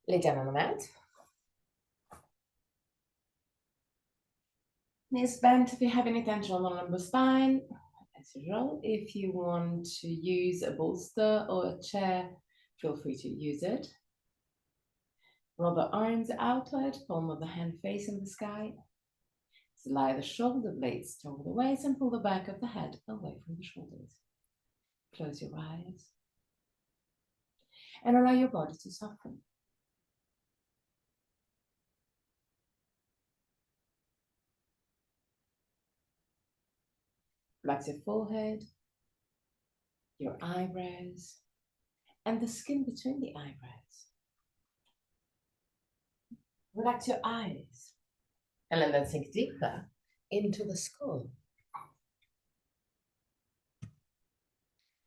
Lay down on the mat. Knees bent if you have any tension on the lumbar spine. As usual, if you want to use a bolster or a chair, feel free to use it. Roll the arms outward, palm of the hand facing the sky. Slide the shoulder blades toward the waist and pull the back of the head away from the shoulders. Close your eyes and allow your body to soften. Relax your forehead, your eyebrows, and the skin between the eyebrows. Relax your eyes and let them sink deeper into the skull.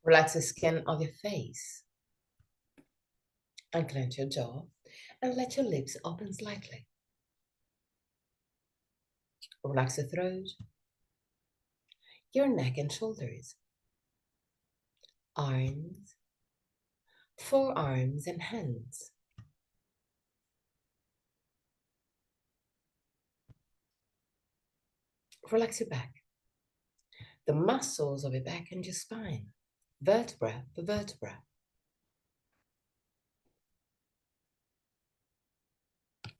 Relax the skin of your face. Unclench your jaw and let your lips open slightly. Relax the throat, your neck and shoulders, arms, forearms and hands. Relax your back, the muscles of your back and your spine, vertebra per vertebra.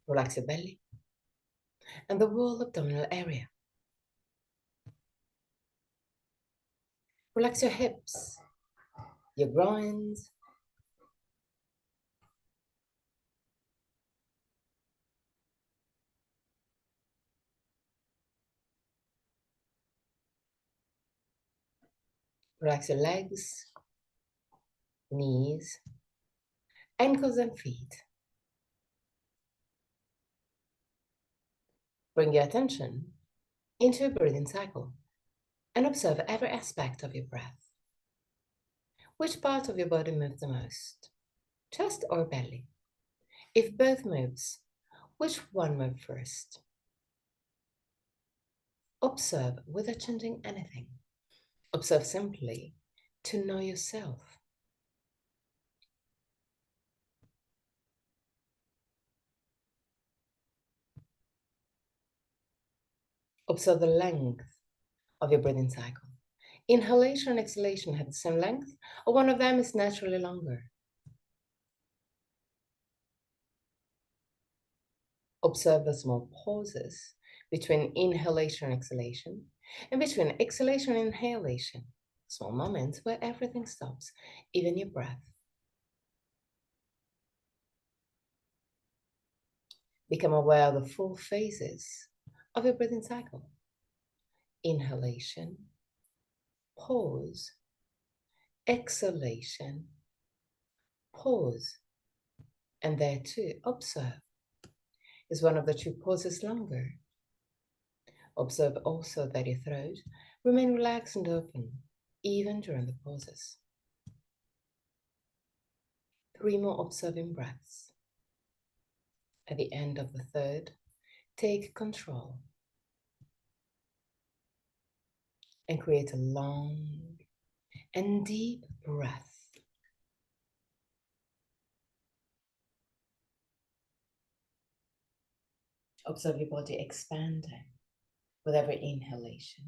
Relax your belly and the whole abdominal area. Relax your hips, your groins, relax your legs, knees, ankles and feet. Bring your attention into your breathing cycle and observe every aspect of your breath. Which part of your body moves the most? Chest or belly? If both moves, which one moved first? Observe without changing anything. Observe simply to know yourself. Observe the length of your breathing cycle. Inhalation and exhalation have the same length, or one of them is naturally longer. Observe the small pauses between inhalation and exhalation, and between exhalation and inhalation, small moments where everything stops, even your breath. Become aware of the full phases of your breathing cycle. Inhalation, pause, exhalation, pause, and there too, observe. Is one of the two pauses longer? Observe also that your throat remains relaxed and open, even during the pauses. 3 more observing breaths. At the end of the third, take control and create a long and deep breath. Observe your body expanding with every inhalation.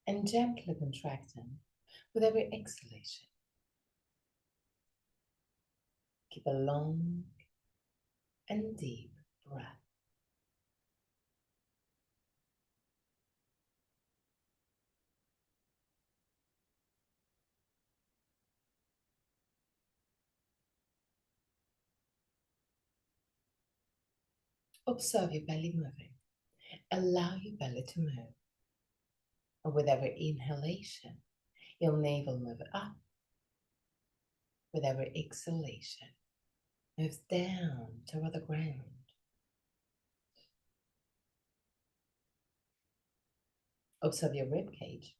And gently contracting with every exhalation. Keep a long and deep breath. Observe your belly moving. Allow your belly to move. And with every inhalation, your navel moves up. With every exhalation, moves down toward the ground. Observe your rib cage.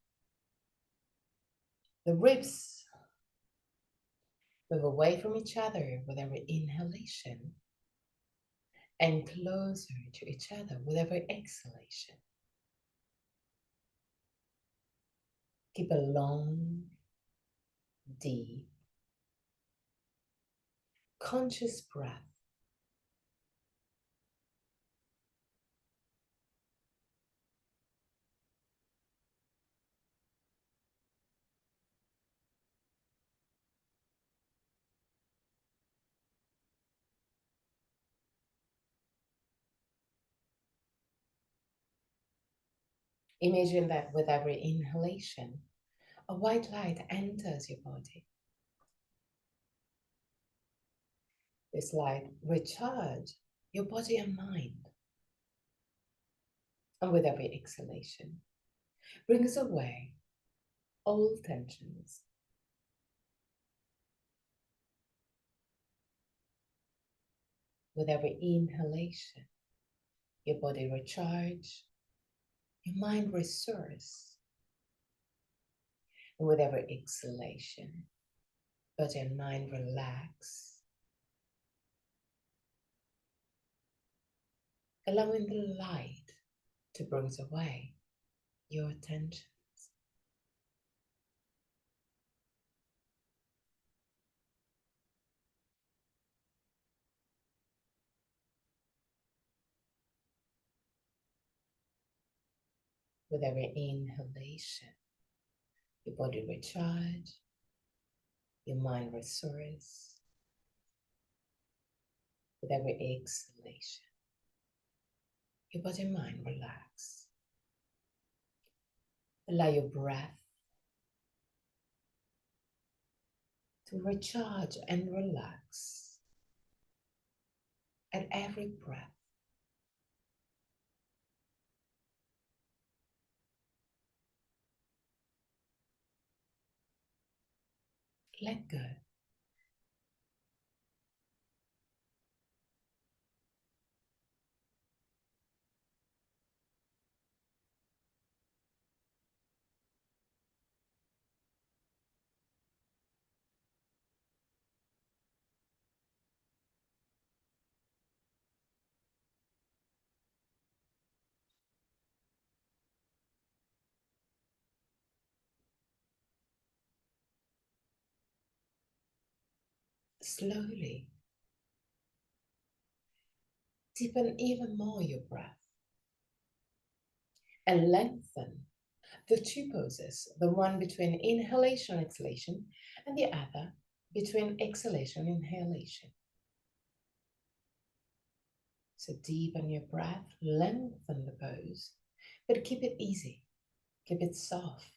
The ribs move away from each other with every inhalation and closer to each other with every exhalation. Keep a long, deep, conscious breath. Imagine that with every inhalation, a white light enters your body. This light recharges your body and mind. And with every exhalation, brings away all tensions. With every inhalation, your body recharges, your mind restores. And with every exhalation, body and mind relax, allowing the light to bring away your tensions. With every inhalation, your body recharges, your mind restores. With every exhalation, your body and mind relax. Allow your breath to recharge and relax at every breath. Let go. Slowly deepen even more your breath and lengthen the two poses, the one between inhalation and exhalation, and the other between exhalation and inhalation. So deepen your breath, lengthen the pose, but keep it easy, keep it soft.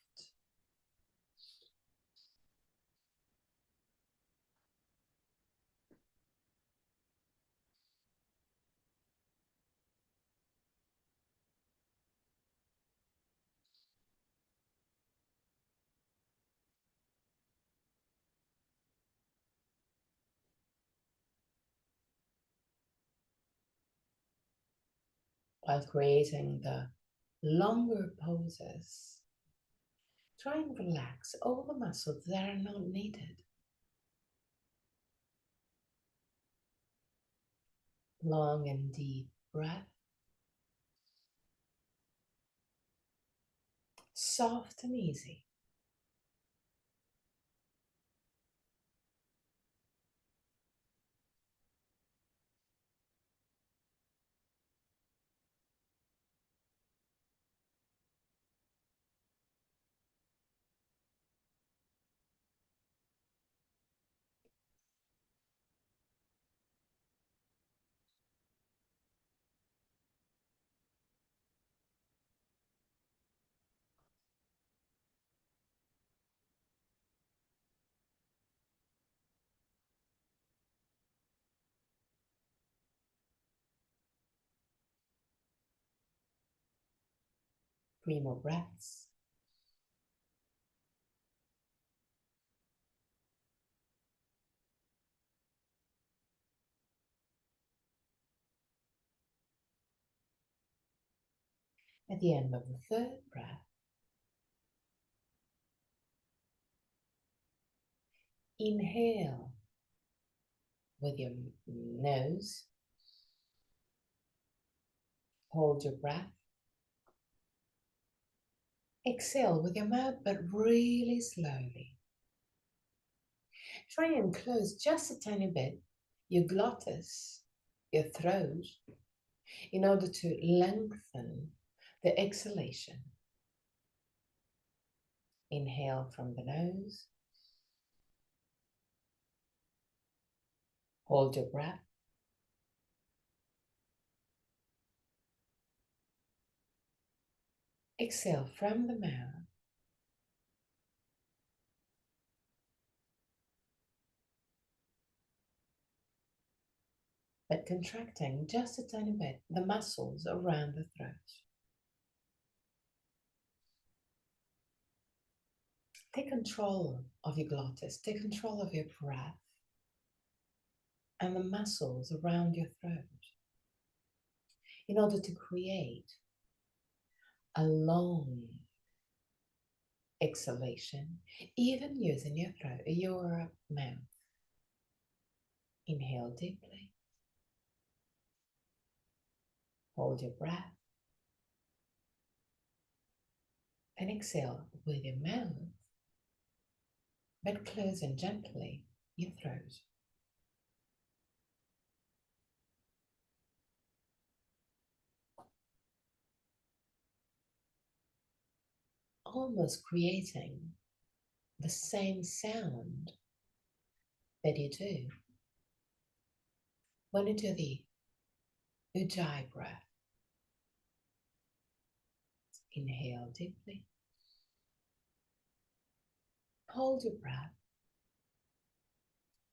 While creating the longer poses, try and relax all the muscles that are not needed. Long and deep breath. Soft and easy. Three more breaths. At the end of the third breath, inhale with your nose. Hold your breath. Exhale with your mouth, but really slowly. Try and close just a tiny bit your glottis, your throat, in order to lengthen the exhalation. Inhale from the nose. Hold your breath. Exhale from the mouth. But contracting just a tiny bit the muscles around the throat. Take control of your glottis, take control of your breath and the muscles around your throat in order to create a long exhalation, even using your throat, your mouth. Inhale deeply. Hold your breath. And exhale with your mouth, but closing gently your throat. Almost creating the same sound that you do when you do the Ujjayi breath. Inhale deeply. Hold your breath.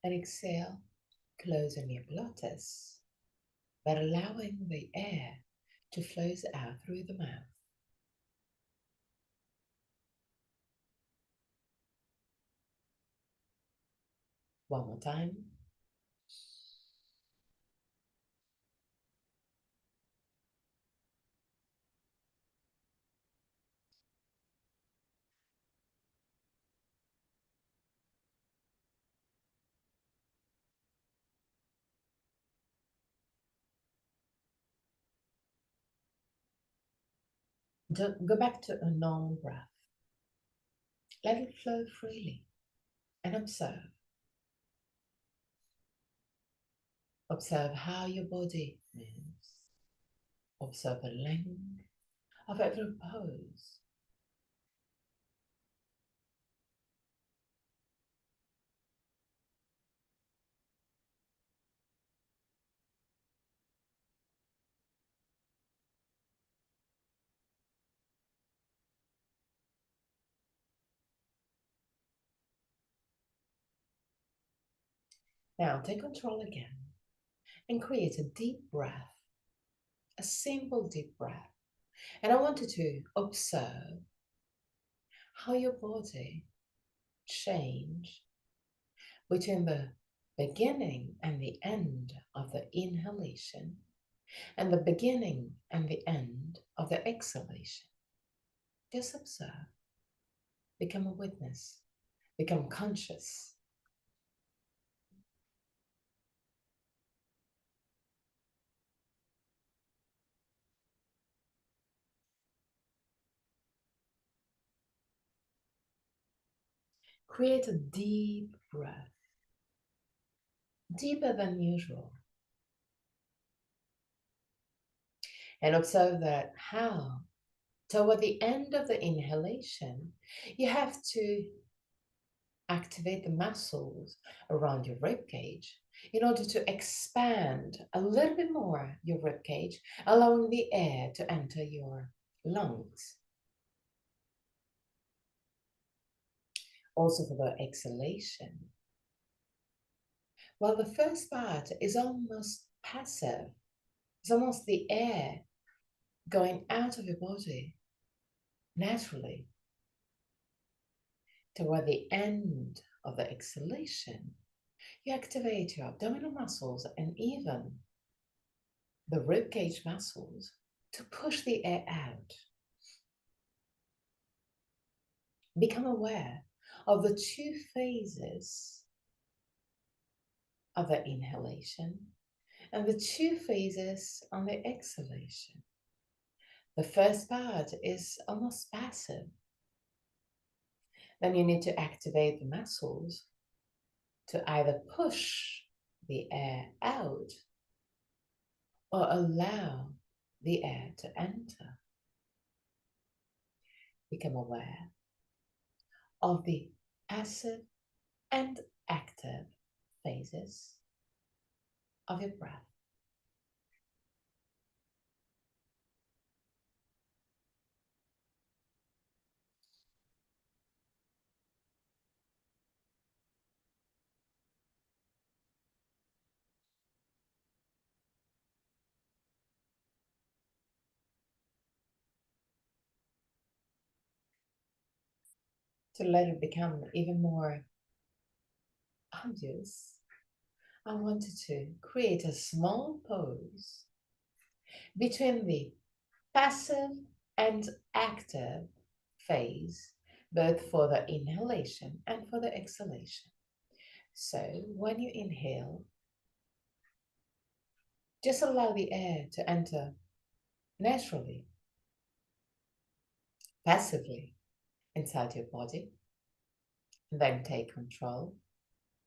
And exhale, closing your glottis, but allowing the air to flow out through the mouth. One more time. Go back to a normal breath. Let it flow freely and observe. Observe how your body moves. Observe the length of every pose. Now take control again and create a deep breath, a simple deep breath. And I want you to observe how your body change between the beginning and the end of the inhalation and the beginning and the end of the exhalation. Just observe. Become a witness. Become conscious. Create a deep breath, deeper than usual. And observe that how, toward the end of the inhalation, you have to activate the muscles around your rib cage in order to expand a little bit more your rib cage, allowing the air to enter your lungs. Also for the exhalation. While the first part is almost passive, it's almost the air going out of your body naturally. Toward the end of the exhalation, you activate your abdominal muscles and even the rib cage muscles to push the air out. Become aware of the two phases of the inhalation and the two phases on the exhalation. The first part is almost passive. Then you need to activate the muscles to either push the air out or allow the air to enter. Become aware of the passive and active phases of your breath. To let it become even more obvious, I wanted to create a small pose between the passive and active phase, both for the inhalation and for the exhalation. So when you inhale, just allow the air to enter naturally, passively inside your body, and then take control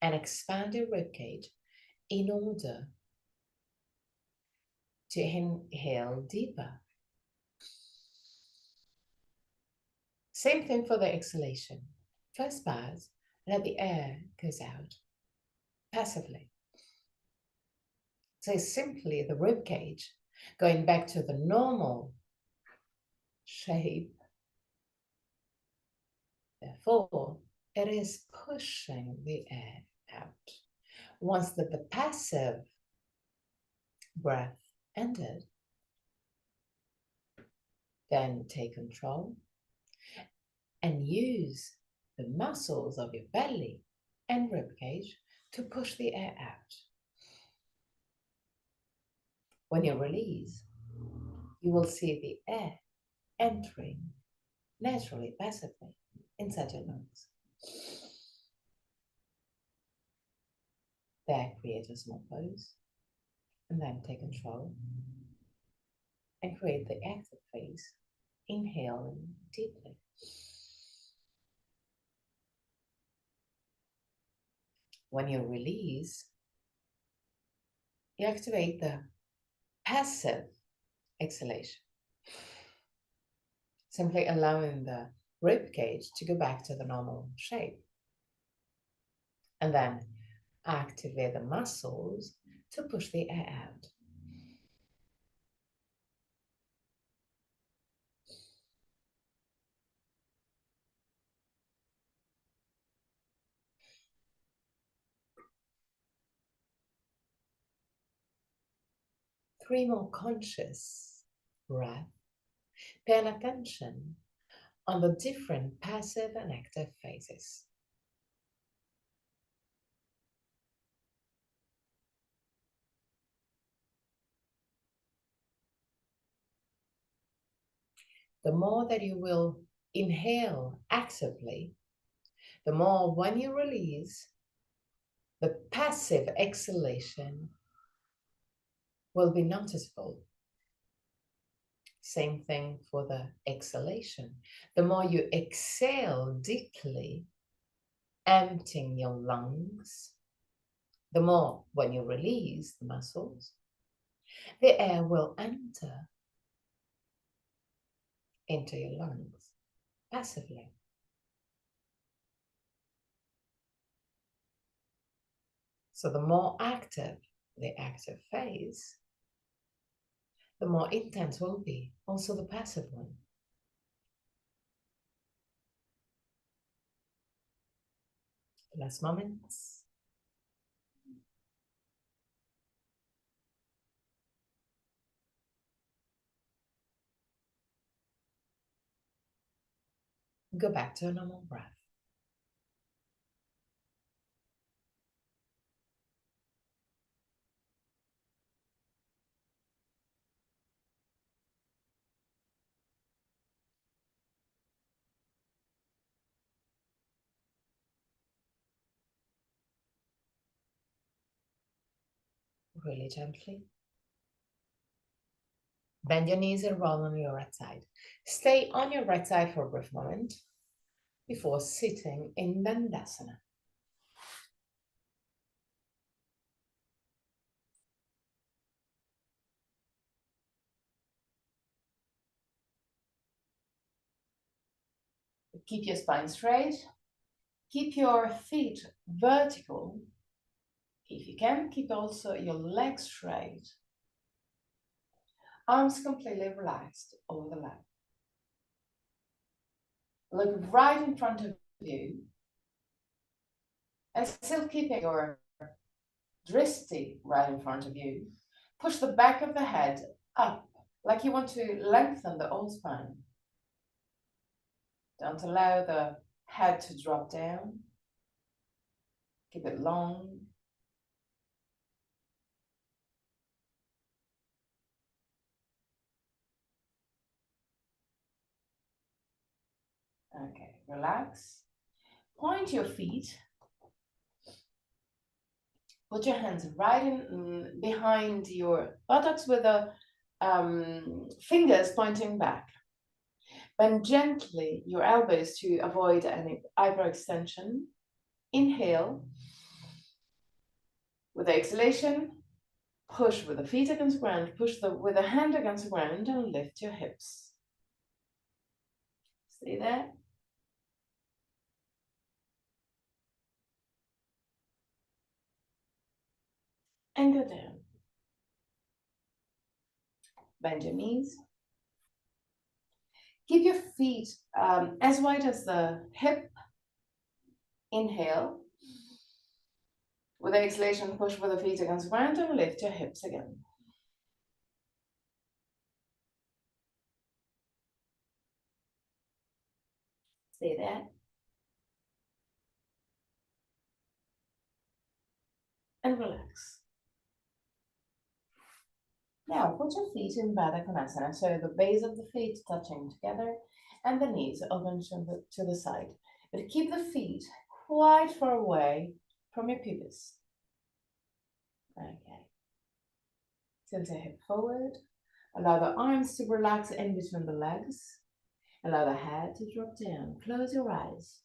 and expand your ribcage in order to inhale deeper. Same thing for the exhalation. First pass, let the air goes out passively. So it's simply the rib cage going back to the normal shape. Therefore, it is pushing the air out. Once the passive breath ended, then take control and use the muscles of your belly and rib cage to push the air out. When you release, you will see the air entering naturally, passively inside your lungs. There, create a small pose, and then take control and create the active phase, inhaling deeply. When you release, you activate the passive exhalation, simply allowing the rib cage to go back to the normal shape. And then activate the muscles to push the air out. Three more conscious breaths, paying attention on the different passive and active phases. The more that you will inhale actively, the more when you release, the passive exhalation will be noticeable. Same thing for the exhalation. The more you exhale deeply, emptying your lungs, the more when you release the muscles, the air will enter into your lungs passively. So the more active the active phase, the more intense will be also the passive one. Last moments. Go back to a normal breath. Really gently. Bend your knees and roll on your right side. Stay on your right side for a brief moment before sitting in Dandasana. Keep your spine straight. Keep your feet vertical. If you can, keep also your legs straight. Arms completely relaxed over the lap. Look right in front of you. And still keeping your drishti right in front of you. Push the back of the head up, like you want to lengthen the whole spine. Don't allow the head to drop down. Keep it long. Okay, relax. Point your feet. Put your hands right in behind your buttocks with the fingers pointing back. Bend gently your elbows to avoid any hyperextension. Inhale. With the exhalation, push with the feet against the ground, push with the hand against the ground and lift your hips. Stay there. And go down. Bend your knees. Keep your feet as wide as the hip. Inhale. With the exhalation, push with the feet against the ground and lift your hips again. Stay there. And relax. Now put your feet in Baddha Konasana, so the base of the feet touching together and the knees open to the side. But keep the feet quite far away from your pubis. Okay. Tilt your hip forward. Allow the arms to relax in between the legs. Allow the head to drop down. Close your eyes.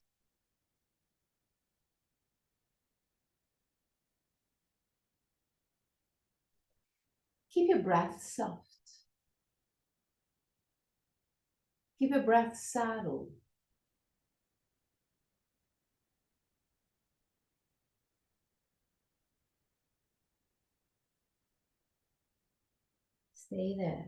Keep your breath soft. Keep your breath saddle. Stay there.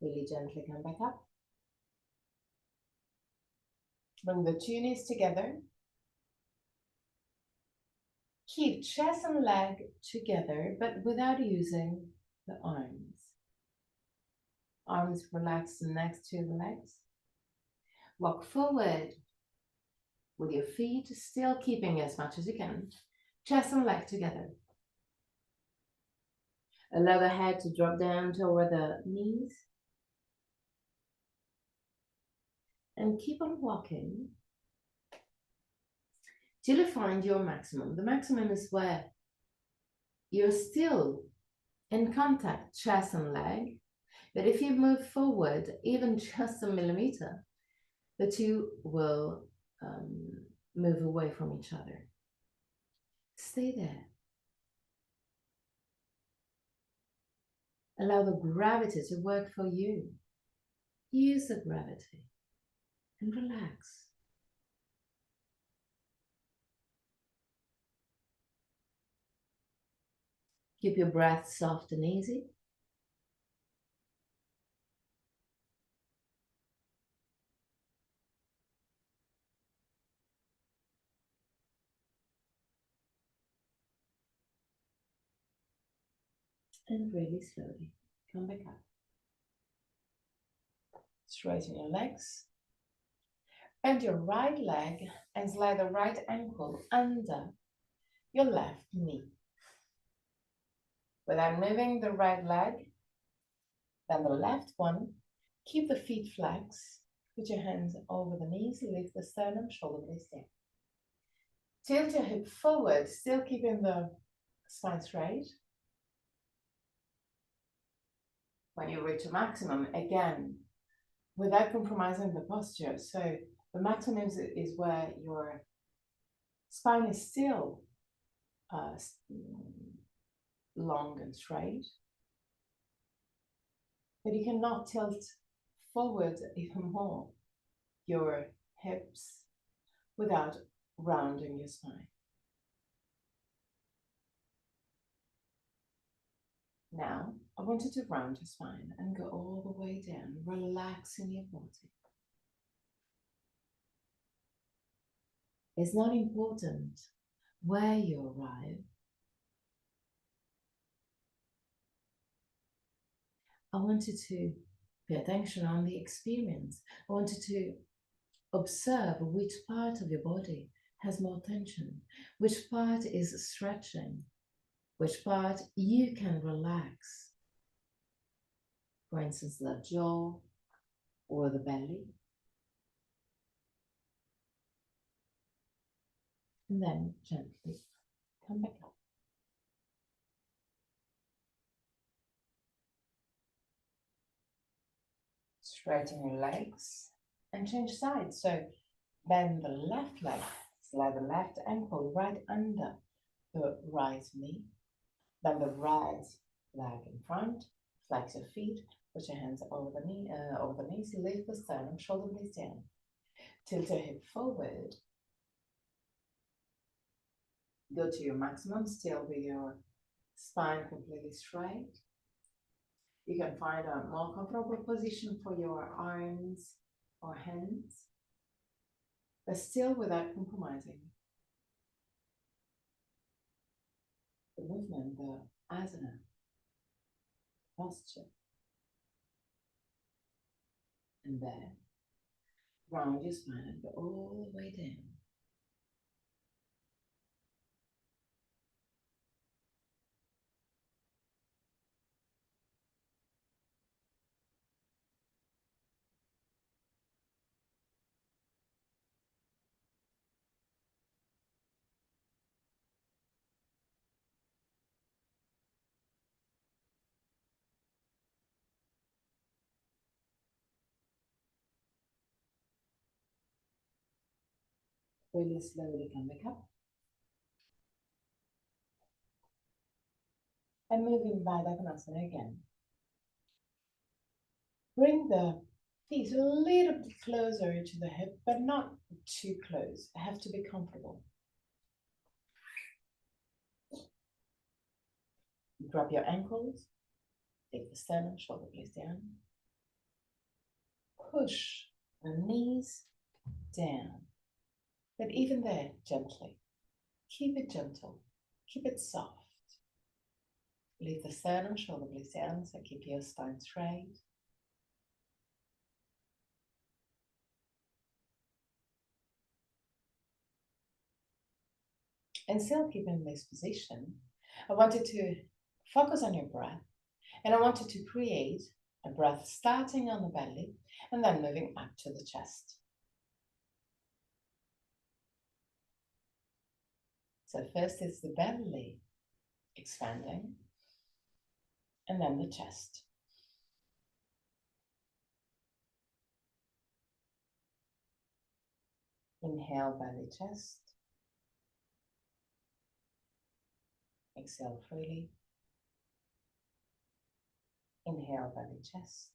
Really gently come back up. Bring the two knees together. Keep chest and leg together, but without using the arms. Arms relaxed next to the legs. Walk forward with your feet still keeping as much as you can. Chest and leg together. Allow the head to drop down toward the knees. And keep on walking till you find your maximum. The maximum is where you're still in contact, chest and leg. But if you move forward, even just a millimeter, the two will move away from each other. Stay there. Allow the gravity to work for you. Use the gravity and relax. Keep your breath soft and easy. And really slowly come back up. Straighten your legs. Bend your right leg and slide the right ankle under your left knee. Without moving the right leg, then the left one. Keep the feet flexed. Put your hands over the knees. Lift the sternum, shoulder blades down. Tilt your hip forward, still keeping the spine straight. When you reach a maximum, again, without compromising the posture. So the maximum is where your spine is still long and straight, but you cannot tilt forward even more your hips without rounding your spine. Now, I want you to round your spine and go all the way down, relaxing your body. It's not important where you arrive. I want you to pay attention on the experience. I want you to observe which part of your body has more tension, which part is stretching, which part you can relax. For instance, the jaw or the belly. And then gently come back up. Straighten your legs and change sides. So bend the left leg, slide the left ankle right under the right knee. Bend the right leg in front, flex your feet, put your hands over the knees, lift the sternum, shoulder blades down. Tilt your hip forward. Go to your maximum, still with your spine completely straight. You can find a more comfortable position for your arms or hands, but still without compromising the movement, the asana, posture. And there, round your spine and go all the way down. Really slowly come back up. And moving Baddha Konasana again. Bring the feet a little bit closer to the hip, but not too close. They have to be comfortable. Drop your ankles, take the sternum, shoulder blades down. Push the knees down. But even there, gently. Keep it gentle. Keep it soft. Leave the sternum, shoulder blades down, so keep your spine straight. And still keeping this position, I want you to focus on your breath. And I want you to create a breath starting on the belly and then moving up to the chest. So first is the belly expanding, and then the chest. Inhale, belly, chest. Exhale freely. Inhale, belly, chest.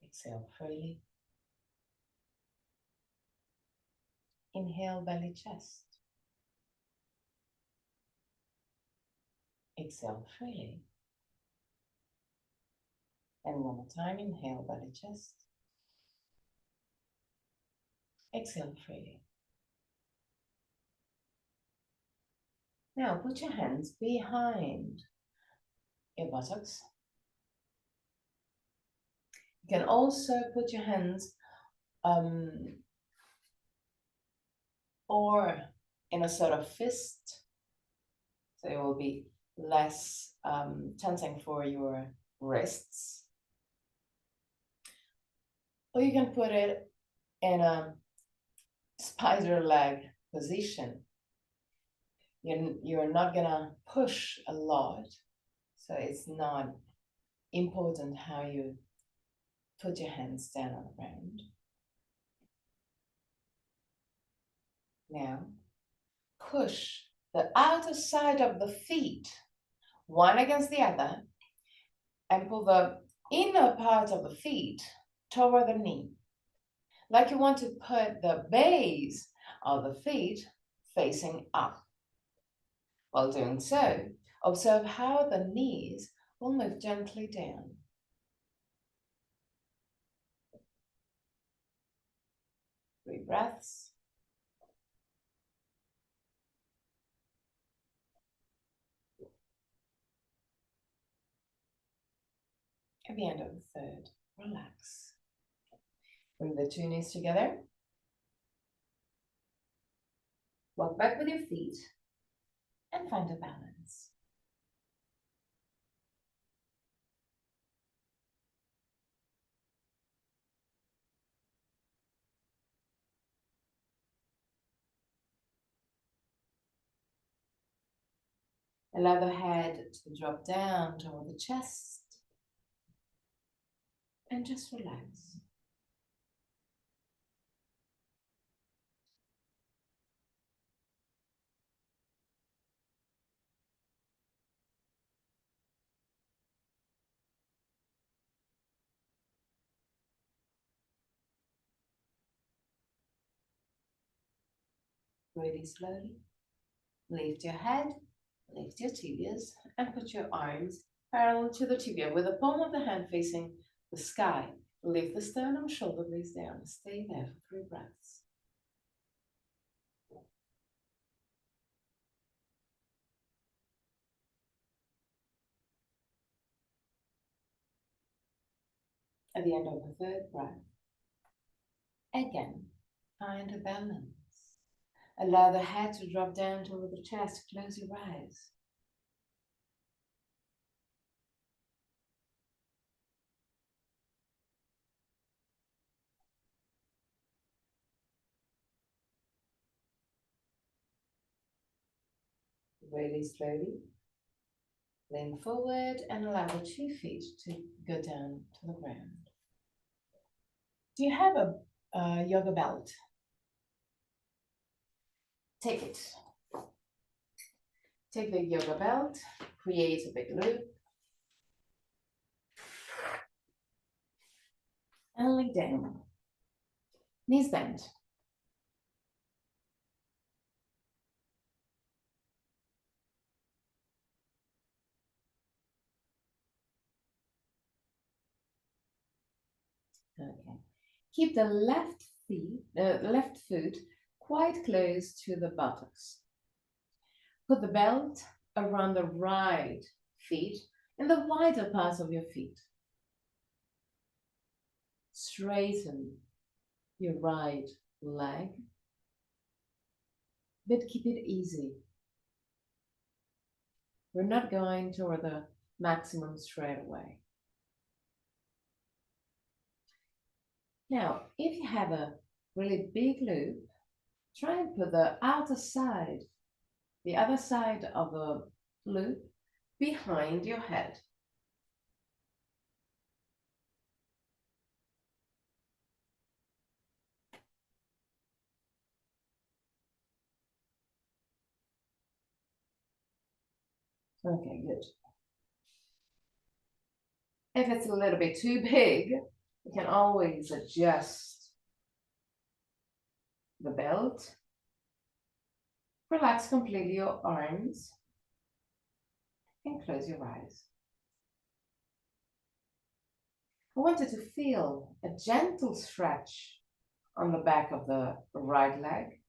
Exhale freely. Inhale, belly, chest. Exhale freely. And one more time, inhale, belly, chest. Exhale freely. Now put your hands behind your buttocks. You can also put your hands or in a sort of fist, so it will be less tensing for your wrists. Or you can put it in a spider leg position. You're not gonna push a lot, so it's not important how you put your hands down on the ground. Now, push the outer side of the feet, one against the other, and pull the inner part of the feet toward the knee, like you want to put the base of the feet facing up. While doing so, observe how the knees will move gently down. 3 breaths. At the end of the third, relax. Bring the 2 knees together. Walk back with your feet and find a balance. Allow the head to drop down toward the chest and just relax. Really slowly. Lift your head, lift your tibias, and put your arms parallel to the tibia with the palm of the hand facing the sky. Lift the sternum, shoulder blades down. Stay there for 3 breaths. At the end of the third breath, again, find a balance. Allow the head to drop down toward the chest. Close your eyes. Really slowly. Lean forward and allow the 2 feet to go down to the ground. Do you have a yoga belt? Take it. Take the yoga belt, create a big loop, and lay down. Knees bent. Okay. Keep the left foot quite close to the buttocks. Put the belt around the right feet and the wider parts of your feet. Straighten your right leg, but keep it easy. We're not going toward the maximum straight away. Now, if you have a really big loop, try and put the outer side, the other side of the loop, behind your head. Okay, good. If it's a little bit too big, you can always adjust the belt. Relax completely your arms and close your eyes. I want you to feel a gentle stretch on the back of the right leg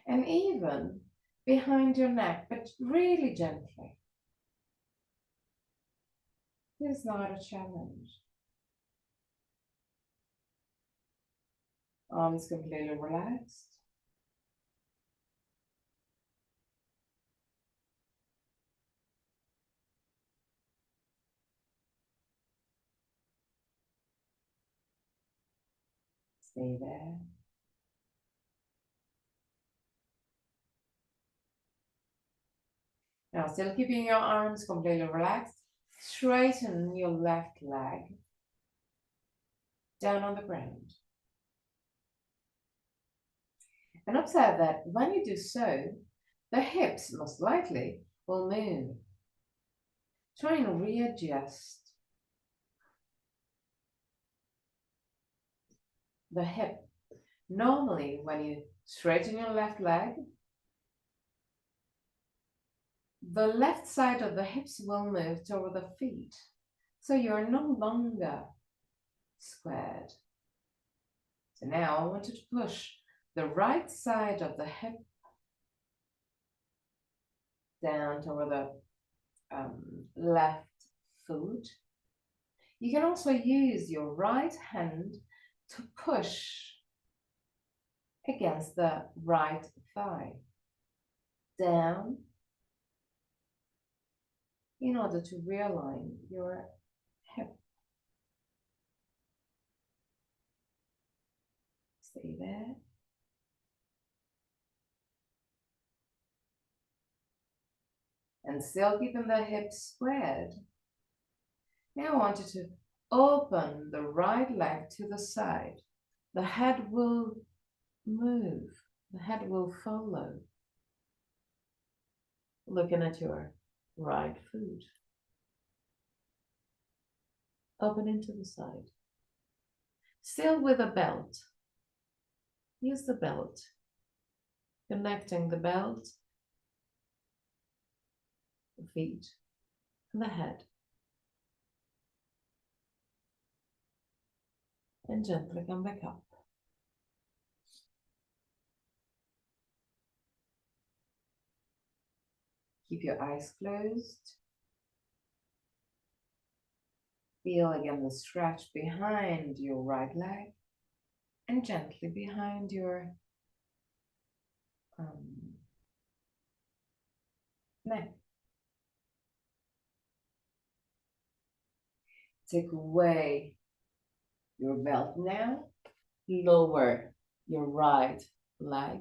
and even behind your neck, but really gently. This is not a challenge. Arms completely relaxed. Stay there. Now, still keeping your arms completely relaxed, Straighten your left leg down on the ground. And observe that when you do so, the hips most likely will move. Try and readjust the hip. Normally, when you straighten your left leg, the left side of the hips will move toward the feet. So you're no longer squared. So now I want you to push the right side of the hip down toward the left foot. You can also use your right hand to push against the right thigh down in order to realign your hip. Stay there. And still keeping the hips squared. Now I want you to open the right leg to the side. The head will move. The head will follow. Looking at your right foot. Opening to the side. Still with a belt. Use the belt. Connecting the belt, the feet, and the head. And gently come back up. Keep your eyes closed. Feel again the stretch behind your right leg and gently behind your neck. Take away your belt now. Lower your right leg.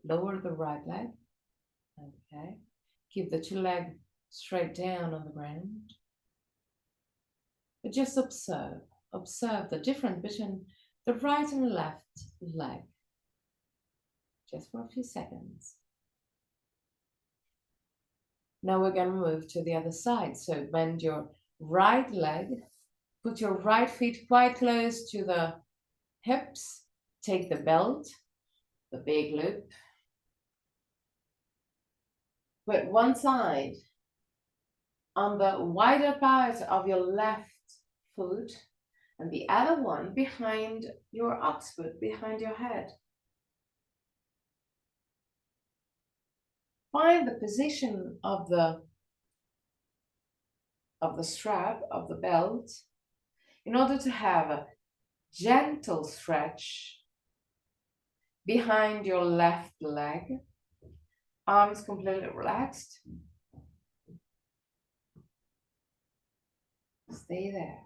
Lower the right leg. Okay. Keep the two legs straight down on the ground. But just observe. Observe the difference between the right and left leg. Just for a few seconds. Now we're going to move to the other side. So bend your right leg. Put your right feet quite close to the hips. Take the belt, the big loop. Put one side on the wider part of your left foot and the other one behind your occiput, behind your head. Find the position of the strap of the belt in order to have a gentle stretch behind your left leg. Arms completely relaxed. Stay there.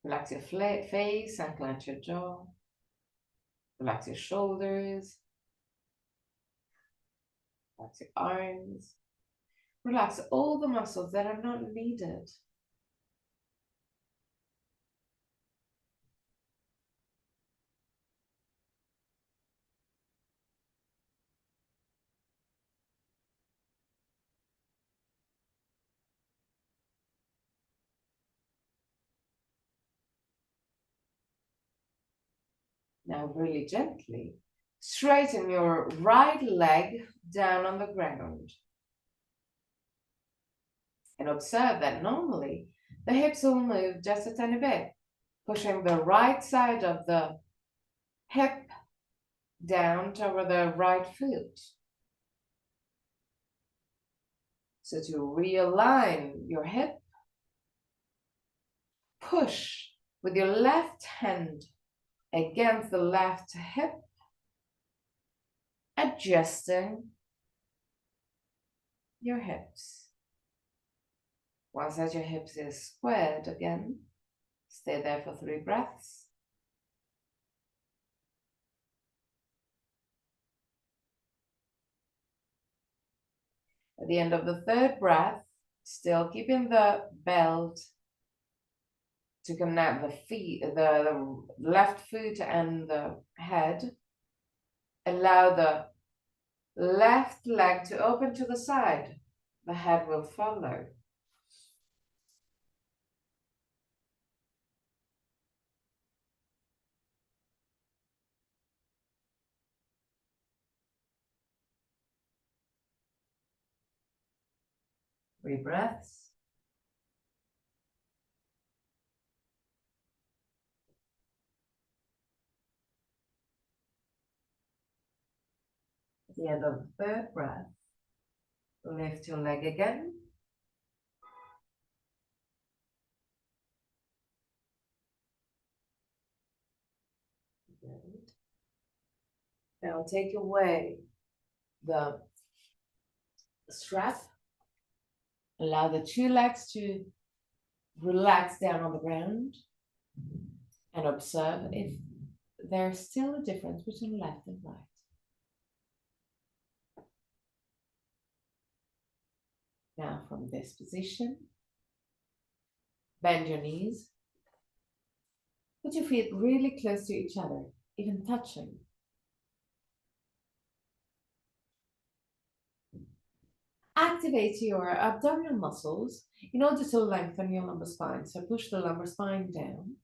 Relax your face and clench your jaw. Relax your shoulders. Relax your arms. Relax all the muscles that are not needed. Now really gently, straighten your right leg down on the ground. And observe that normally the hips will move just a tiny bit, pushing the right side of the hip down toward the right foot. So to realign your hip, push with your left hand against the left hip, adjusting your hips. Once that your hips is squared again, stay there for 3 breaths. At the end of the third breath, still keeping the belt to connect the feet, the left foot and the head. Allow the left leg to open to the side. The head will follow. Three breaths. At the end of the third breath, lift your leg again. Good. Now take away the strap. Allow the two legs to relax down on the ground and observe if there's still a difference between left and right. Now from this position, bend your knees. Put your feet really close to each other, even touching. Activate your abdominal muscles in order to lengthen your lumbar spine. So push the lumbar spine down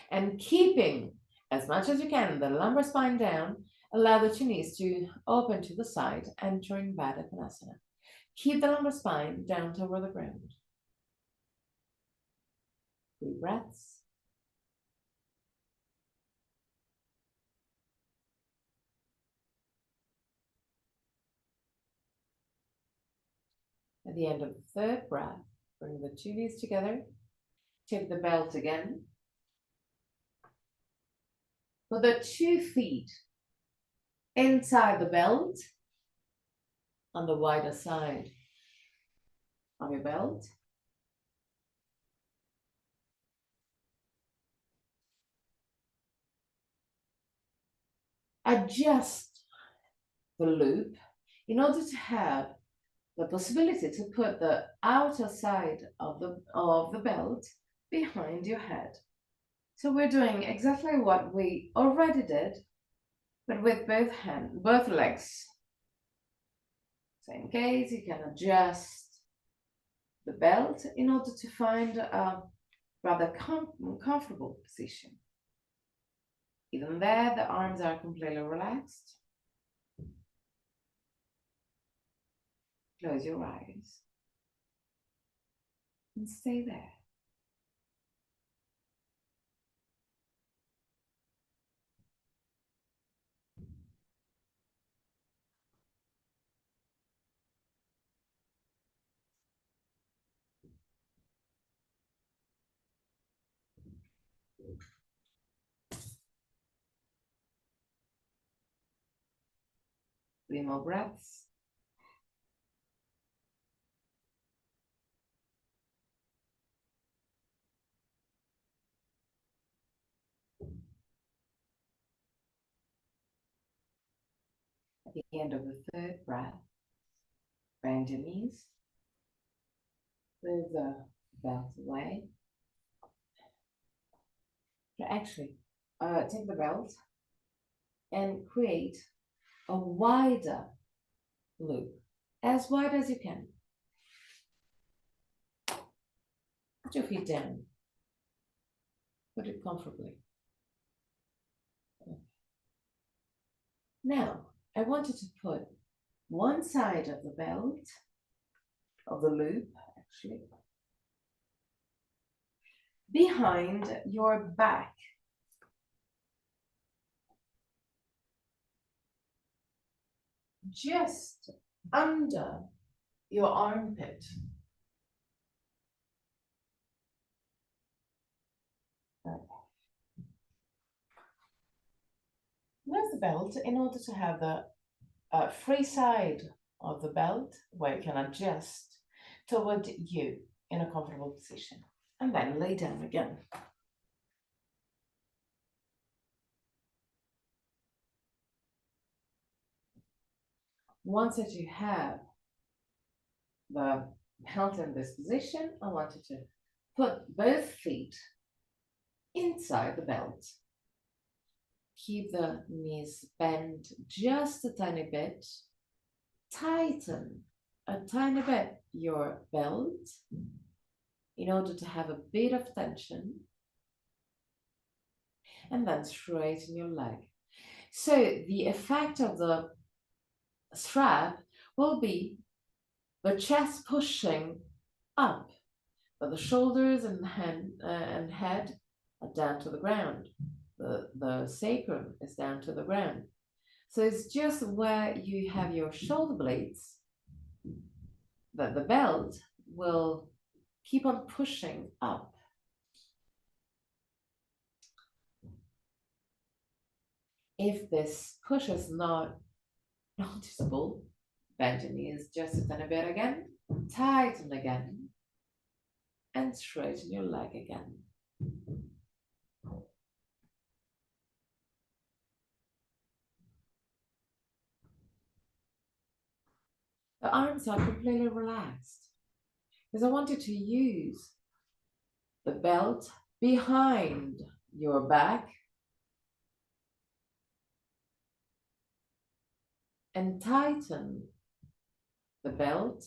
and keeping as much as you can the lumbar spine down, allow the two knees to open to the side, entering Baddha Konasana. Keep the lumbar spine down toward the ground. 3 breaths. At the end of the third breath, bring the two knees together. Take the belt again. Put the 2 feet inside the belt on the wider side of your belt. Adjust the loop in order to have the possibility to put the outer side of the belt behind your head. So we're doing exactly what we already did, but with both legs. So in case you can adjust the belt in order to find a rather comfortable position. Even there, the arms are completely relaxed. Close your eyes and stay there. Three more breaths. At the end of the third breath, bend your knees, move the belt away. Actually, take the belt and create a wider loop, as wide as you can. Put your feet down. Put it comfortably. Now, I want you to put one side of the belt, of the loop, actually, behind your back. Just under your armpit. Move the belt in order to have the free side of the belt where you can adjust toward you in a comfortable position. And then lay down again. Once that you have the belt in this position, I want you to put both feet inside the belt. Keep the knees bent just a tiny bit. Tighten a tiny bit your belt in order to have a bit of tension. And then straighten your leg. So the effect of the strap will be the chest pushing up, but the shoulders and head are down to the ground. The sacrum is down to the ground. So it's just where you have your shoulder blades that the belt will keep on pushing up. If this push is not noticeable, bend your knees just a tiny bit again, tighten again, and straighten your leg again. The arms are completely relaxed because I want you to use the belt behind your back and tighten the belt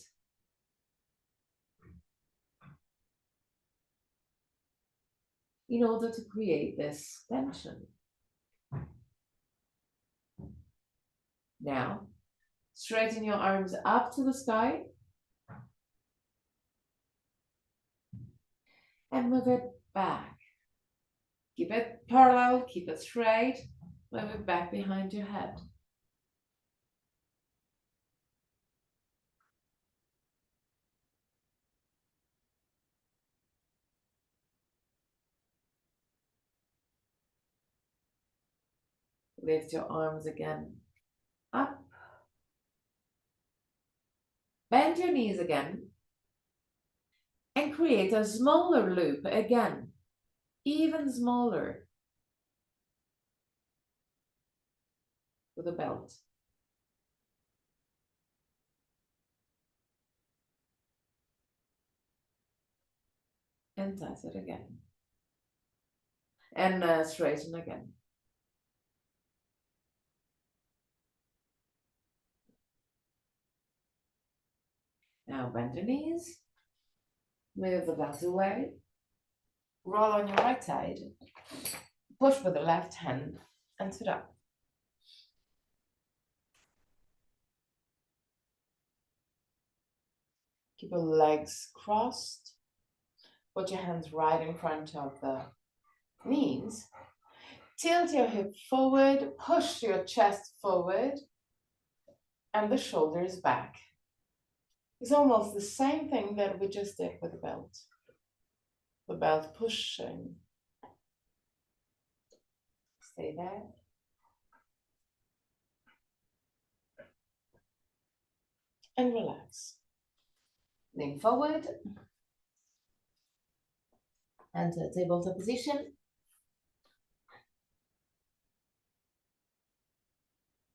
in order to create this tension. Now, straighten your arms up to the sky and move it back. Keep it parallel, keep it straight, move it back behind your head. Lift your arms again up. Bend your knees again and create a smaller loop again, even smaller with a belt. And tighten it again. And straighten again. Now bend your knees, move the belt away, roll on your right side, push with the left hand and sit up. Keep your legs crossed, put your hands right in front of the knees, tilt your hip forward, push your chest forward and the shoulders back. It's almost the same thing that we just did with the belt. The belt pushing. Stay there. And relax. Lean forward. Enter tabletop position.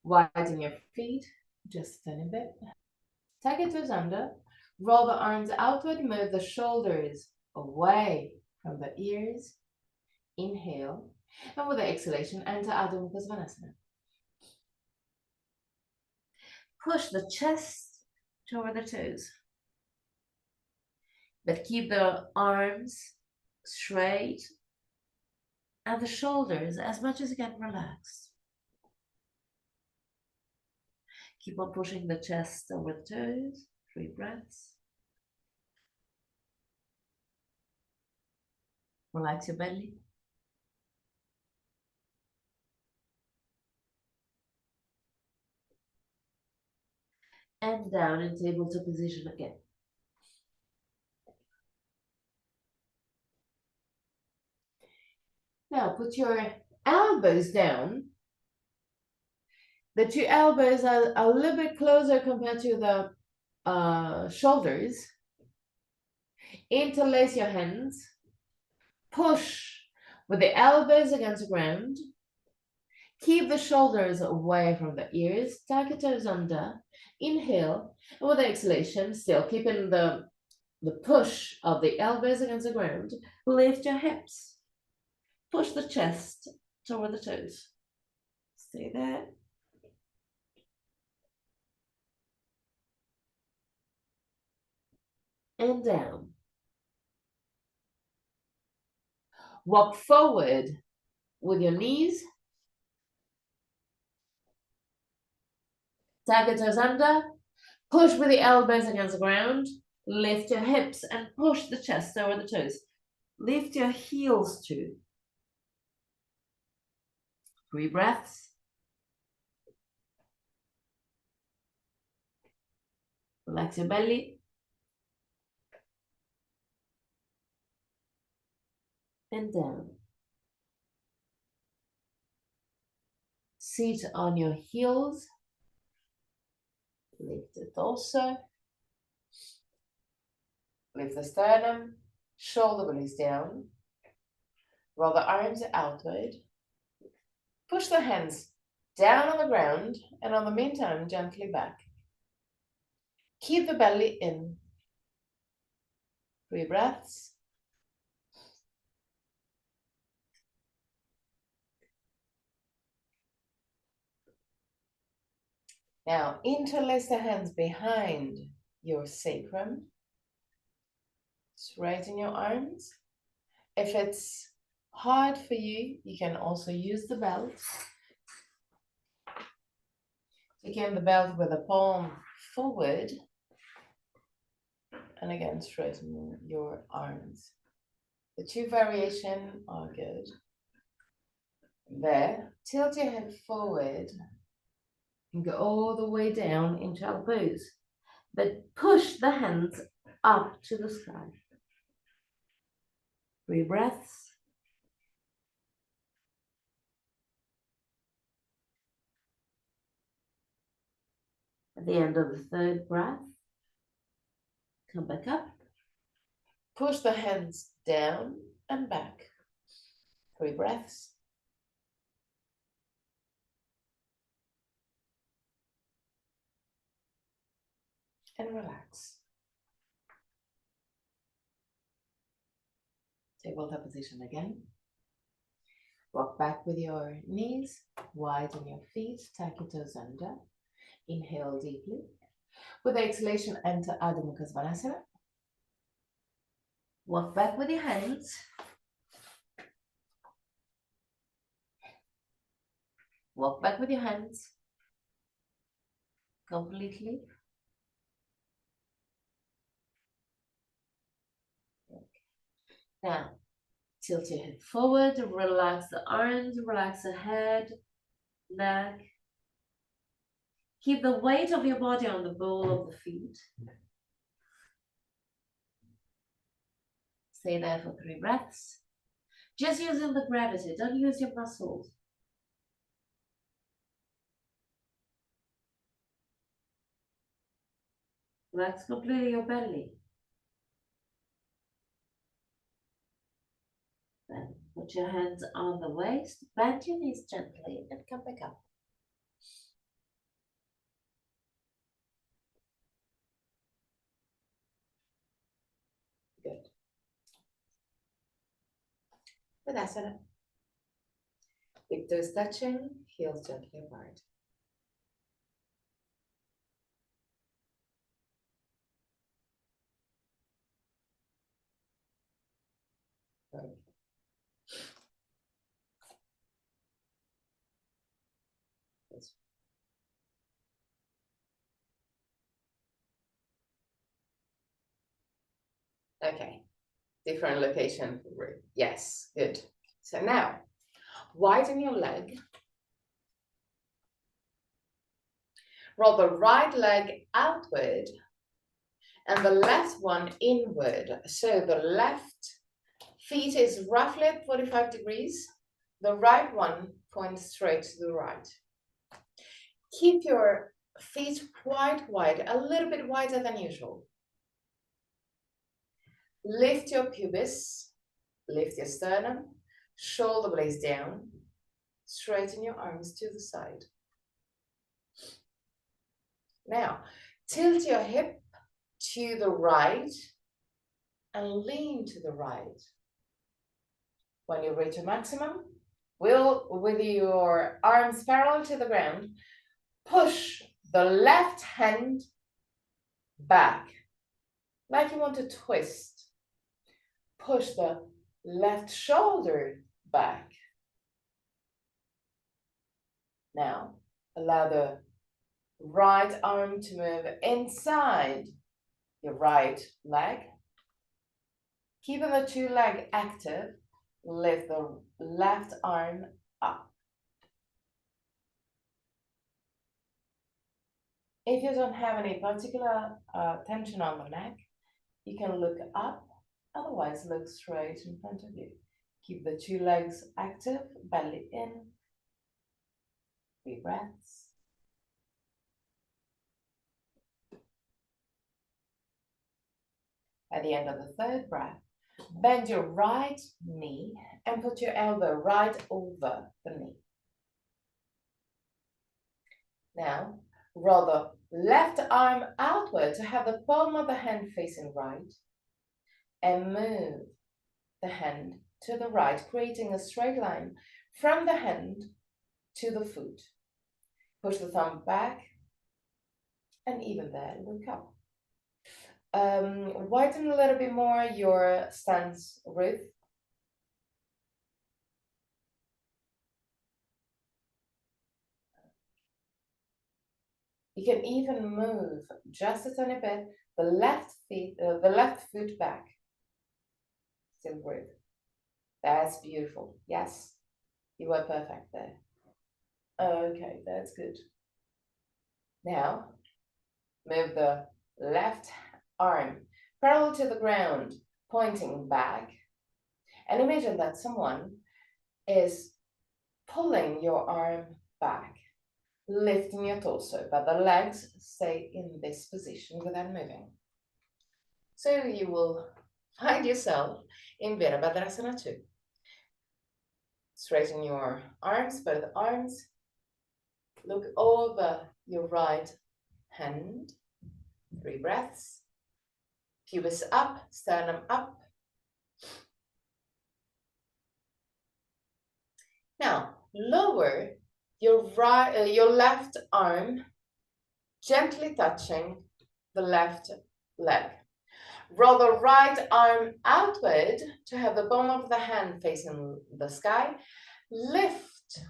Widen your feet just a tiny bit. Tuck your toes under. Roll the arms outward. Move the shoulders away from the ears. Inhale. And with the exhalation, enter Adho Mukha Svanasana. Push the chest toward the toes. But keep the arms straight and the shoulders as much as you can relaxed. Keep on pushing the chest over the toes. 3 breaths. Relax your belly. And down in tabletop position again. Now put your elbows down. The 2 elbows are a little bit closer compared to the shoulders. Interlace your hands. Push with the elbows against the ground. Keep the shoulders away from the ears, tuck your toes under, inhale, and with the exhalation, still keeping the push of the elbows against the ground, lift your hips, push the chest toward the toes. Stay there. And down. Walk forward with your knees. Tag your toes under. Push with the elbows against the ground. Lift your hips and push the chest over the toes. Lift your heels too. 3 breaths. Relax your belly. And down. Sit on your heels. Lift the torso. Lift the sternum. Shoulder blades down. Roll the arms outward. Push the hands down on the ground and on the meantime gently back. Keep the belly in. 3 breaths. Now interlace the hands behind your sacrum. Straighten your arms. If it's hard for you, you can also use the belt. Taking the belt with the palm forward. And again, straighten your arms. The 2 variations are good. There, tilt your head forward and go all the way down into our pose. But push the hands up to the sky. 3 breaths. At the end of the 3rd breath, come back up. Push the hands down and back. 3 breaths. And relax. Tabletop position again. Walk back with your knees, widen your feet, tuck your toes under. Inhale deeply. With the exhalation, enter Adho Mukha Svanasana. Walk back with your hands. Walk back with your hands. Completely. Now, tilt your head forward, relax the arms, relax the head, neck. Keep the weight of your body on the ball of the feet. Stay there for 3 breaths. Just using the gravity, don't use your muscles. Relax completely your belly. Then put your hands on the waist, bend your knees gently and come back up. Good. Tadasana. Big toes touching, heels gently apart. Good. Okay, different location. Yes, good. So now, widen your leg. Roll the right leg outward and the left one inward. So the left feet is roughly at 45 degrees. The right one points straight to the right. Keep your feet quite wide, a little bit wider than usual. Lift your pubis, lift your sternum, shoulder blades down. Straighten your arms to the side. Now, tilt your hip to the right and lean to the right. When you reach a maximum, with your arms parallel to the ground, push the left hand back, like you want to twist. Push the left shoulder back. Now, allow the right arm to move inside your right leg. Keeping the two legs active, lift the left arm up. If you don't have any particular tension on the neck, you can look up, otherwise look straight in front of you. Keep the two legs active, belly in. 3 breaths. At the end of the 3rd breath, bend your right knee and put your elbow right over the knee. Now, roll the left arm outward to have the palm of the hand facing right and move the hand to the right, creating a straight line from the hand to the foot. Push the thumb back and even there, look up. Widen a little bit more your stance width. You can even move just a tiny bit the left foot back. Still breathe. That's beautiful. Yes, you were perfect there. Okay, that's good. Now, move the left arm parallel to the ground, pointing back. And imagine that someone is pulling your arm back, lifting your torso, but the legs stay in this position without moving. So you will find yourself in Virabhadrasana 2. Straighten your arms, both arms. Look over your right hand. 3 breaths. Pubis up, sternum up. Now, lower your left arm, gently touching the left leg. Roll the right arm outward to have the palm of the hand facing the sky. Lift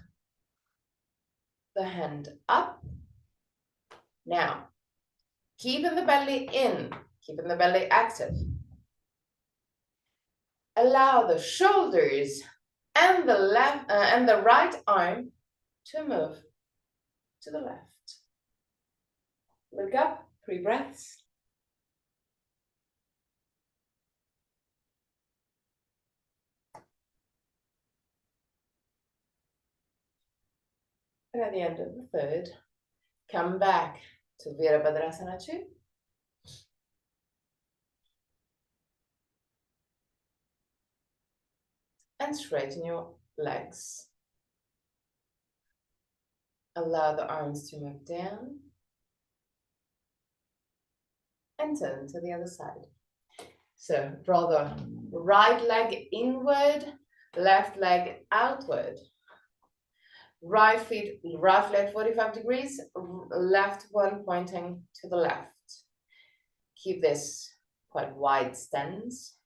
the hand up. Now, keeping the belly in, keeping the belly active. Allow the shoulders and the right arm to move to the left. Look up, 3 breaths. And at the end of the 3rd, come back to Virabhadrasana 2. And straighten your legs. Allow the arms to move down. And turn to the other side. So draw the right leg inward, left leg outward. Right leg 45 degrees, left one pointing to the left. Keep this quite wide stance.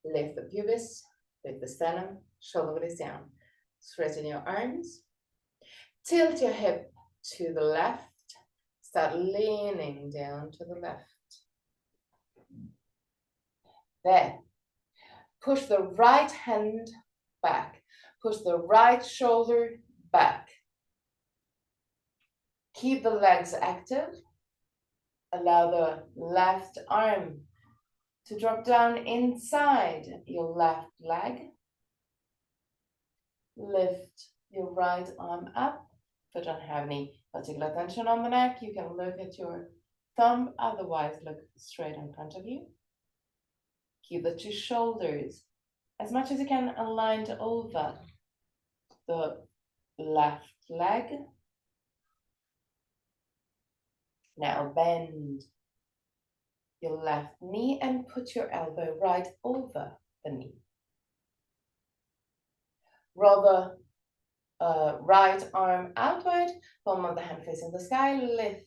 Lift the pubis, lift the sternum, shoulder blades down. Straighten your arms. Tilt your hip to the left. Start leaning down to the left. There. Push the right hand back. Push the right shoulder back. Keep the legs active. Allow the left arm to drop down inside your left leg. Lift your right arm up. If you don't have any particular tension on the neck, you can look at your thumb, otherwise look straight in front of you. Keep the 2 shoulders as much as you can aligned over the left leg. Now bend your left knee and put your elbow right over the knee. Roll the right arm outward, palm of the hand facing the sky, lift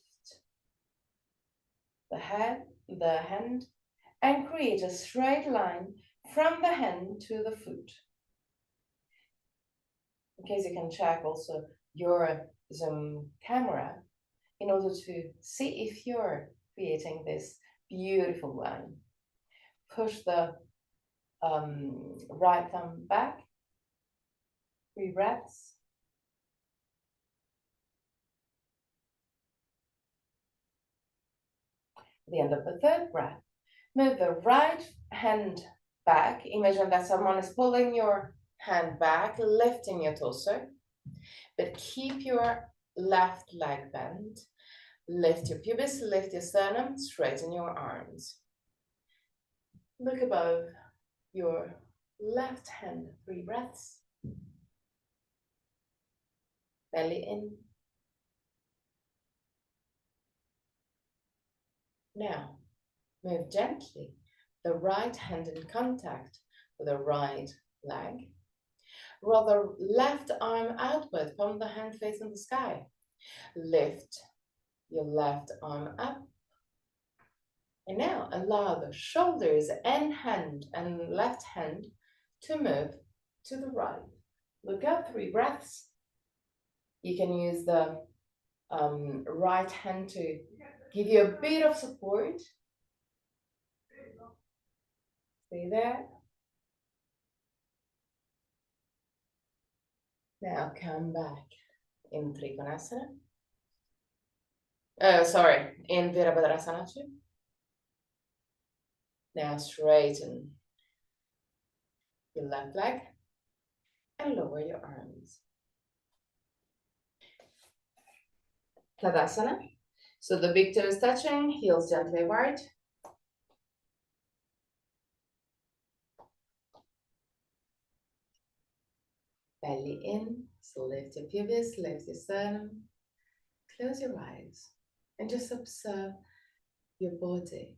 the hand, and create a straight line from the hand to the foot. In case you can check also your Zoom camera in order to see if you're creating this beautiful line. Push the right thumb back, 3 breaths. At the end of the 3rd breath, move the right hand back. Imagine that someone is pulling your hand back, lifting your torso, but keep your left leg bent. Lift your pubis, lift your sternum, straighten your arms. Look above your left hand, 3 breaths. Belly in. Now, move gently the right hand in contact with the right leg. Roll the left arm outward, palm the hand facing the sky. Lift your left arm up. And now allow the shoulders and hand and left hand to move to the right. Look up, 3 breaths. You can use the right hand to give you a bit of support. Stay there. Now come back in Trikonasana. In Virabhadrasana 2. Now straighten your left leg and lower your arms. Tadasana. So the big toe is touching, heels gently wide. Belly in, so lift your pubis, lift your sternum. Close your eyes and just observe your body.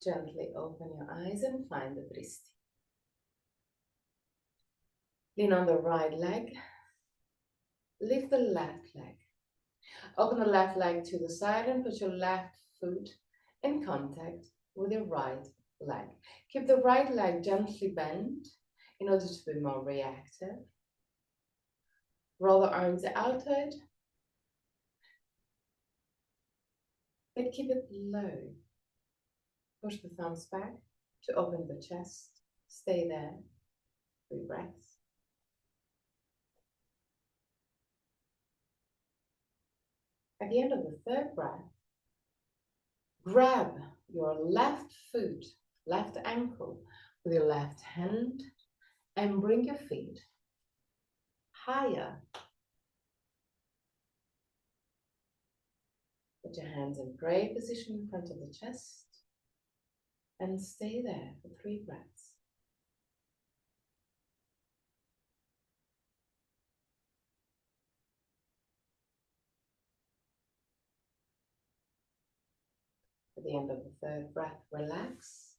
Gently open your eyes and find the Vristi. Lean on the right leg. Lift the left leg. Open the left leg to the side and put your left foot in contact with your right leg. Keep the right leg gently bent in order to be more reactive. Roll the arms outward, but keep it low. Push the thumbs back to open the chest. Stay there. 3 breaths. At the end of the 3rd breath, grab your left foot, left ankle with your left hand and bring your feet higher. Put your hands in prayer position in front of the chest and stay there for 3 breaths. At the end of the 3rd breath, relax.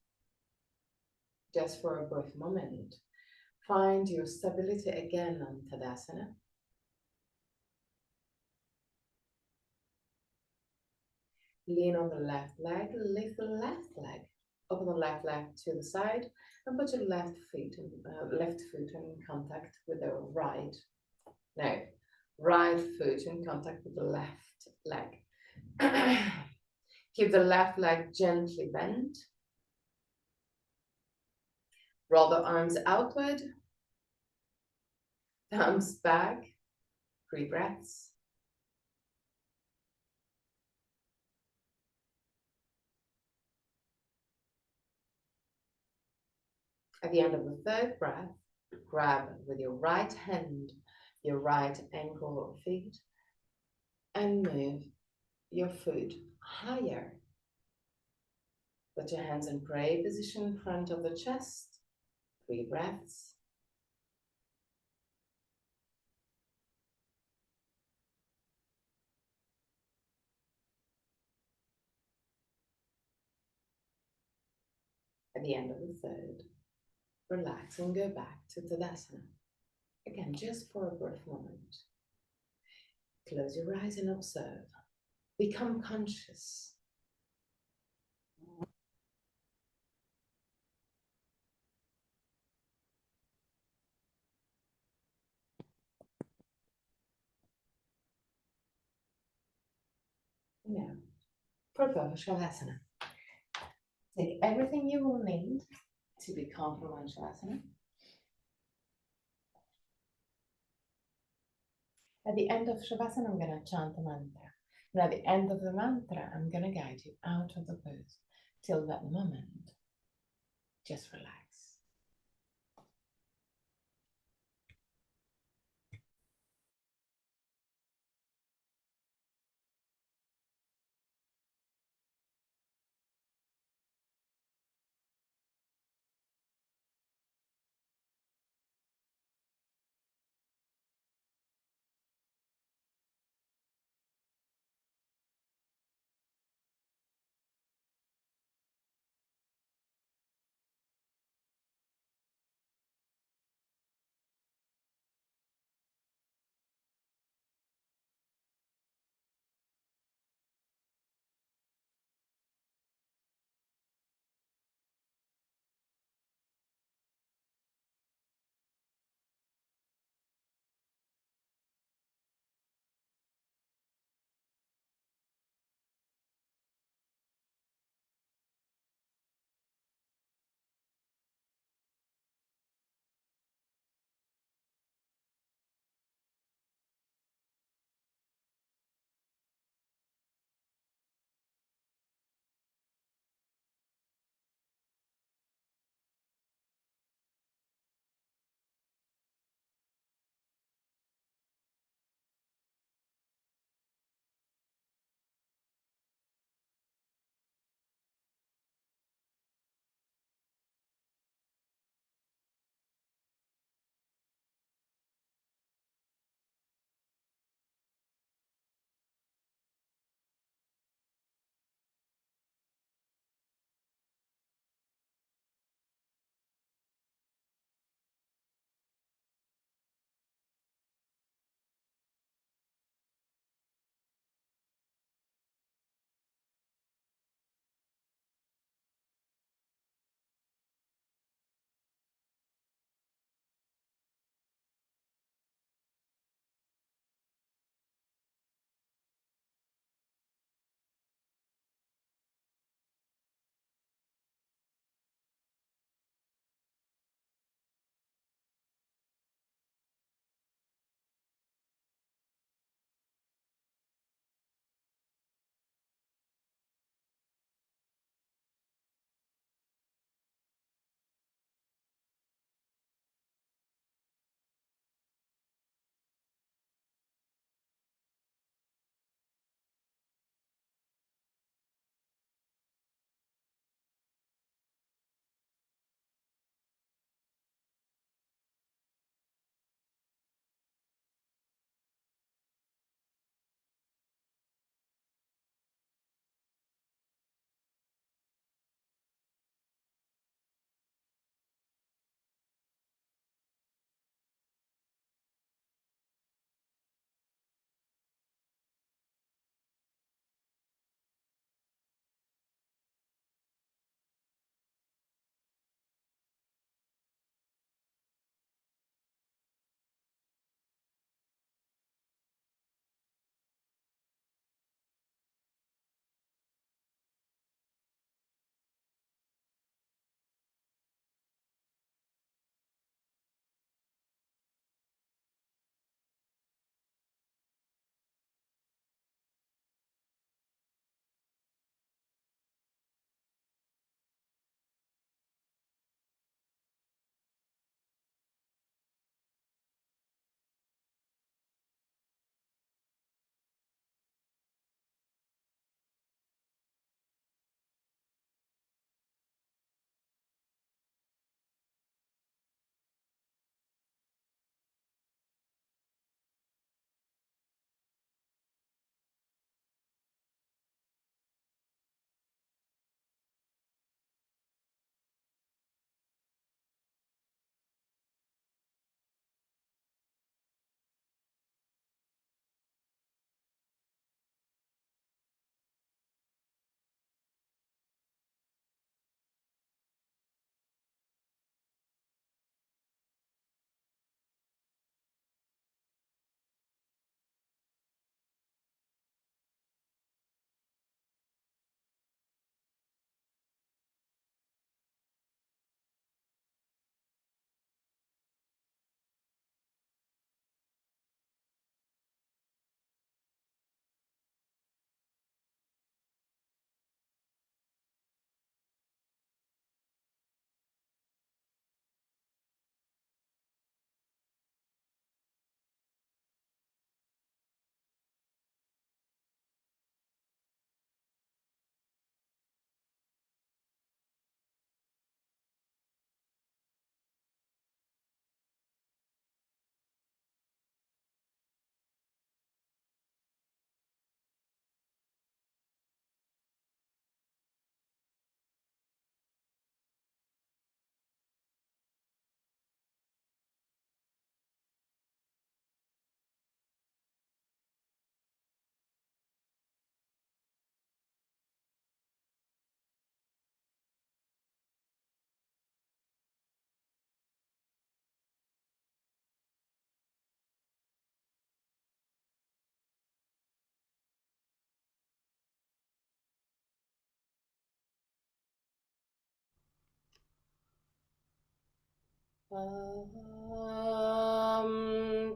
Just for a brief moment, find your stability again on Tadasana. Lean on the left leg, lift the left leg. Open the left leg to the side and put your left foot in contact with the right. Now, right foot in contact with the left leg. Keep the left leg gently bent. Roll the arms outward. Thumbs back. 3 breaths. At the end of the 3rd breath, Grab with your right hand, your right ankle or feet, and move your foot higher. Put your hands in prayer position in front of the chest. 3 breaths. At the end of the third, relax and go back to Tadasana. Again, just for a brief moment. Close your eyes and observe. Become conscious. Now, prepare for Shavasana. Take everything you will need to become from Shavasana. At the end of Shavasana, I'm going to chant a mantra. And at the end of the mantra, I'm going to guide you out of the pose. Till that moment, just relax.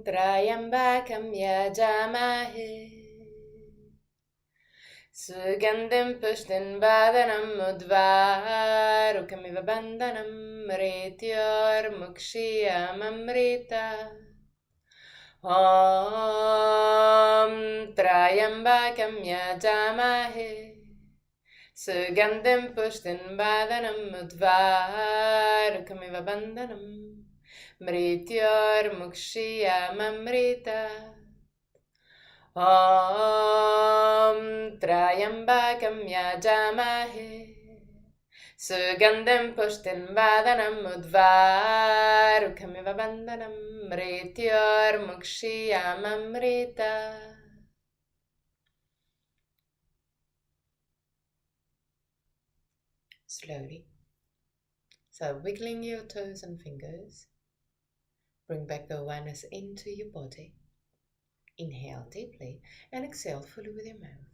Trayambakam yajamahe Sugandhim pushtin vadanam udvarukamiva bandhanam mrityor mukshiyam amrita Om Trayambakam yajamahe Sugandhim pushtin vadanam udvarukamiva bandhanam mrityor mukshiyam amrita Om Trayambakam yajamahe Sugandhim pushtin vadanam udvarukamiva bandhanam mrityor mukshiyam amrita. Slowly, so wiggling your toes and fingers, bring back the awareness into your body. Inhale deeply and exhale fully with your mouth.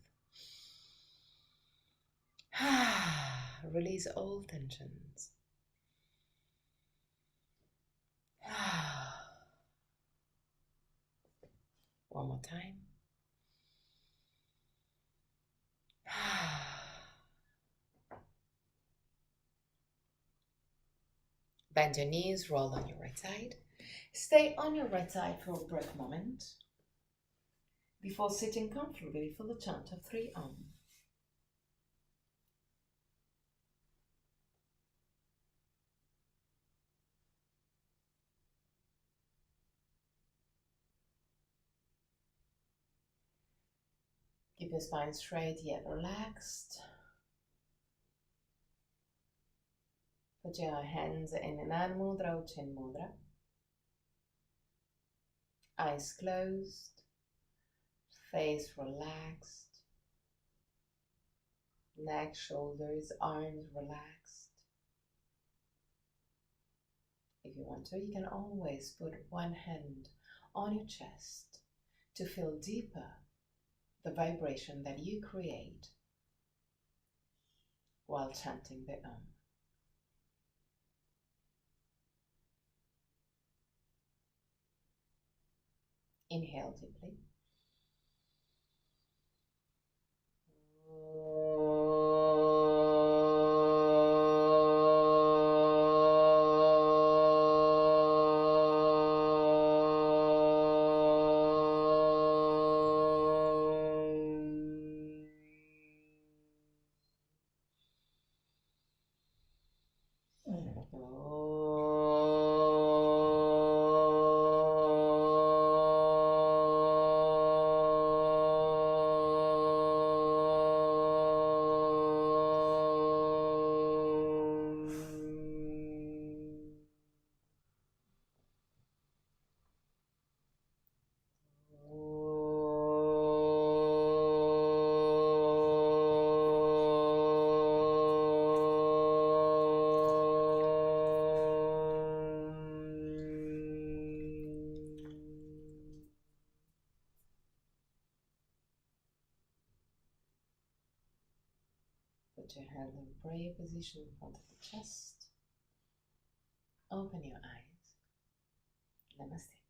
Release all tensions. One more time. Bend your knees, roll on your right side. Stay on your right side for a brief moment before sitting comfortably for the chant of 3 Om. Keep your spine straight yet relaxed. Put your hands in Anand Mudra or Chin Mudra. Eyes closed, face relaxed, neck, shoulders, arms relaxed. If you want to, you can always put one hand on your chest to feel deeper the vibration that you create while chanting the Om. Inhale deeply. Put your hand in prayer position in front of the chest. Open your eyes. Namaste.